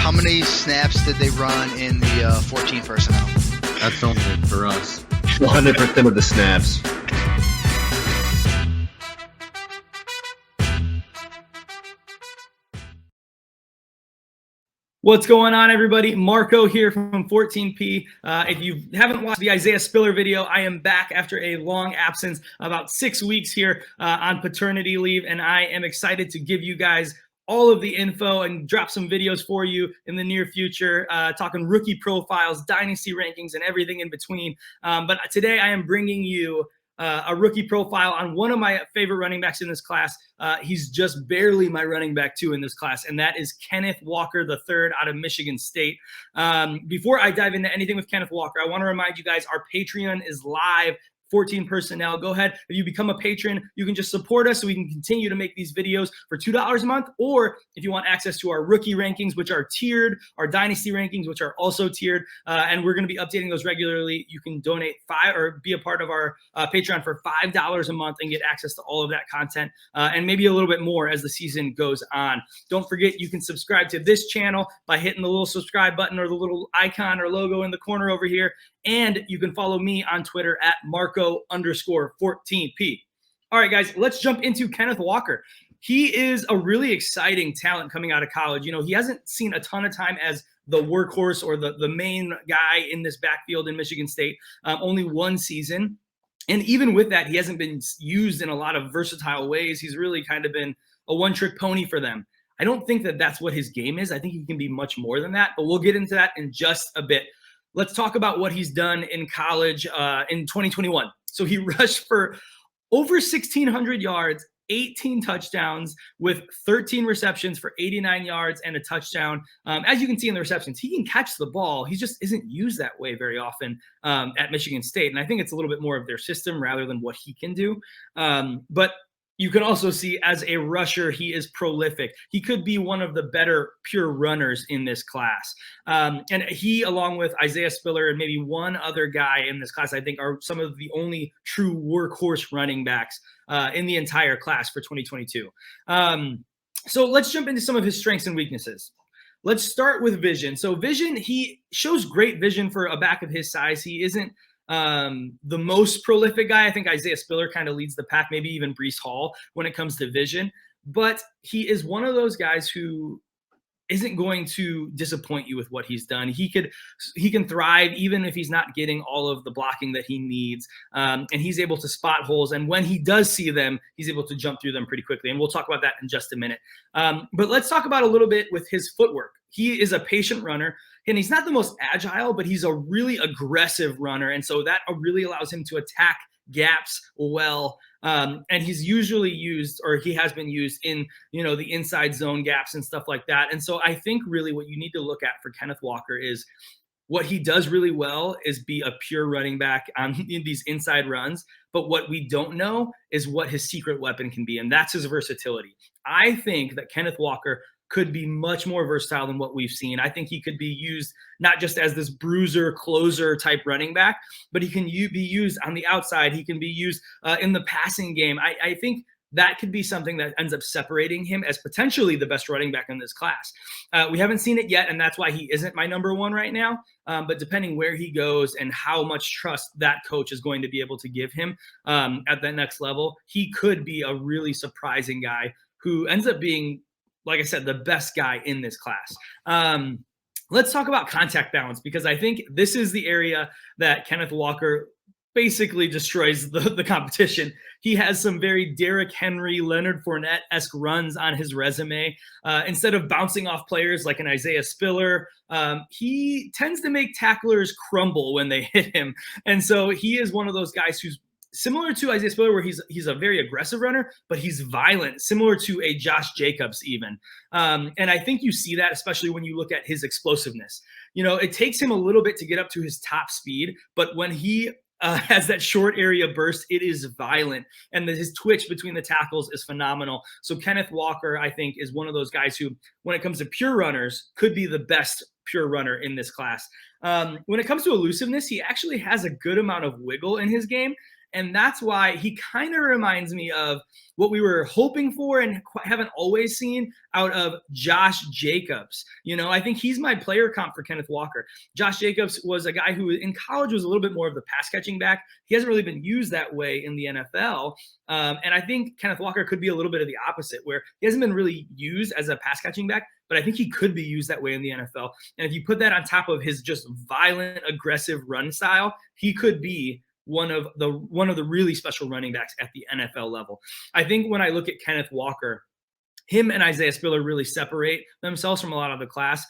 How many snaps did they run in the 14 personnel? That's only for us. 100% of the snaps. What's going on, everybody? Marco here from 14P. If you haven't watched the Isaiah Spiller video, I am back after a long absence, about 6 weeks here on paternity leave, and I am excited to give you guys all of the info and drop some videos for you in the near future, talking rookie profiles, dynasty rankings, and everything in between. But today I am bringing you a rookie profile on one of my favorite running backs in this class. He's just barely my running back 2 in this class, and that is Kenneth Walker III out of Michigan State. Before I dive into anything with Kenneth Walker, I want to remind you guys our Patreon is live. 14 personnel. Go ahead. If you become a patron, you can just support us so we can continue to make these videos for $2 a month. Or if you want access to our rookie rankings, which are tiered, our dynasty rankings, which are also tiered, and we're going to be updating those regularly. You can donate $5 or be a part of our Patreon for $5 a month and get access to all of that content and maybe a little bit more as the season goes on. Don't forget, you can subscribe to this channel by hitting the little subscribe button or the little icon or logo in the corner over here. And you can follow me on Twitter at Marco_14P. All right, guys, let's jump into Kenneth Walker. He is a really exciting talent coming out of college. You know, he hasn't seen a ton of time as the workhorse or the main guy in this backfield in Michigan State, only 1 season. And even with that, he hasn't been used in a lot of versatile ways. He's really kind of been a one-trick pony for them. I don't think that that's what his game is. I think he can be much more than that, but we'll get into that in just a bit. Let's talk about what he's done in college in 2021. So he rushed for over 1,600 yards, 18 touchdowns with 13 receptions for 89 yards and a touchdown. As you can see in the receptions, he can catch the ball. He just isn't used that way very often at Michigan State. And I think it's a little bit more of their system rather than what he can do. But you can also see as a rusher, he is prolific. He could be one of the better pure runners in this class. And he, along with Isaiah Spiller and maybe one other guy in this class, I think are some of the only true workhorse running backs in the entire class for 2022. So let's jump into some of his strengths and weaknesses. Let's start with vision. So vision, he shows great vision for a back of his size. He isn't the most prolific guy. I think Isaiah Spiller kind of leads the pack, maybe even Breece Hall when it comes to vision. But he is one of those guys who isn't going to disappoint you with what he's done. He can thrive even if he's not getting all of the blocking that he needs. And he's able to spot holes. And when he does see them, he's able to jump through them pretty quickly. And we'll talk about that in just a minute. But let's talk about a little bit with his footwork. He is a patient runner, and he's not the most agile, but he's a really aggressive runner. And so that really allows him to attack gaps well. And he's usually used, or he has been used in, you know, the inside zone gaps and stuff like that. And so I think really what you need to look at for Kenneth Walker is what he does really well is be a pure running back on these inside runs. But what we don't know is what his secret weapon can be, and that's his versatility. I think that Kenneth Walker could be much more versatile than what we've seen. I think he could be used not just as this bruiser, closer type running back, but he can be used on the outside. He can be used in the passing game. I think that could be something that ends up separating him as potentially the best running back in this class. We haven't seen it yet, and that's why he isn't my number 1 right now. But depending where he goes and how much trust that coach is going to be able to give him at that next level, he could be a really surprising guy who ends up being, like I said, the best guy in this class. Let's talk about contact balance, because I think this is the area that Kenneth Walker basically destroys the competition. He has some very Derrick Henry, Leonard Fournette-esque runs on his resume. Instead of bouncing off players like an Isaiah Spiller, he tends to make tacklers crumble when they hit him. And so he is one of those guys who's similar to Isaiah Spiller, where he's a very aggressive runner, but he's violent, similar to a Josh Jacobs even. And I think you see that especially when you look at his explosiveness. You know, it takes him a little bit to get up to his top speed, but when he has that short area burst, it is violent. And his twitch between the tackles is phenomenal. So Kenneth Walker, I think, is one of those guys who, when it comes to pure runners, could be the best pure runner in this class. When it comes to elusiveness, he actually has a good amount of wiggle in his game. And that's why he kind of reminds me of what we were hoping for and haven't always seen out of Josh Jacobs. I think he's my player comp for Kenneth Walker. Josh Jacobs was a guy who in college was a little bit more of the pass catching back. He hasn't really been used that way in the NFL. And I think Kenneth Walker could be a little bit of the opposite, where he hasn't been really used as a pass catching back, but I think he could be used that way in the NFL. And if you put that on top of his just violent, aggressive run style, he could be one of the really special running backs at the NFL level. I think when I look at Kenneth Walker, him and Isaiah Spiller really separate themselves from a lot of the class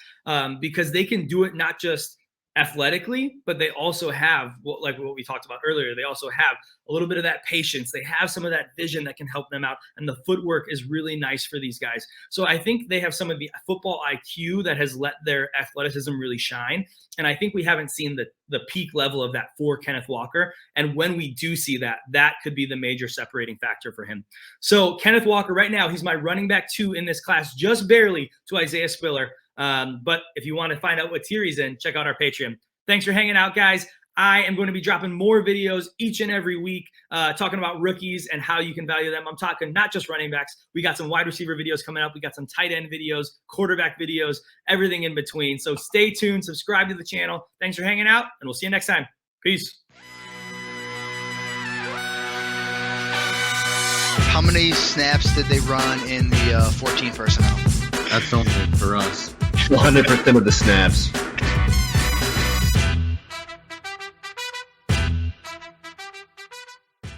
because they can do it not just athletically, but they also have, like what we talked about earlier, they also have a little bit of that patience. They have some of that vision that can help them out. And the footwork is really nice for these guys. So I think they have some of the football IQ that has let their athleticism really shine. And I think we haven't seen the peak level of that for Kenneth Walker. And when we do see that, that could be the major separating factor for him. So Kenneth Walker right now, he's my running back 2 in this class, just barely to Isaiah Spiller. But if you want to find out what tier he's in, check out our Patreon. Thanks for hanging out, guys. I am going to be dropping more videos each and every week talking about rookies and how you can value them. I'm talking not just running backs. We got some wide receiver videos coming up. We got some tight end videos, quarterback videos, everything in between. So stay tuned, subscribe to the channel. Thanks for hanging out, and we'll see you next time. Peace. How many snaps did they run in the 14 personnel? That's only for us. 100% of the snaps.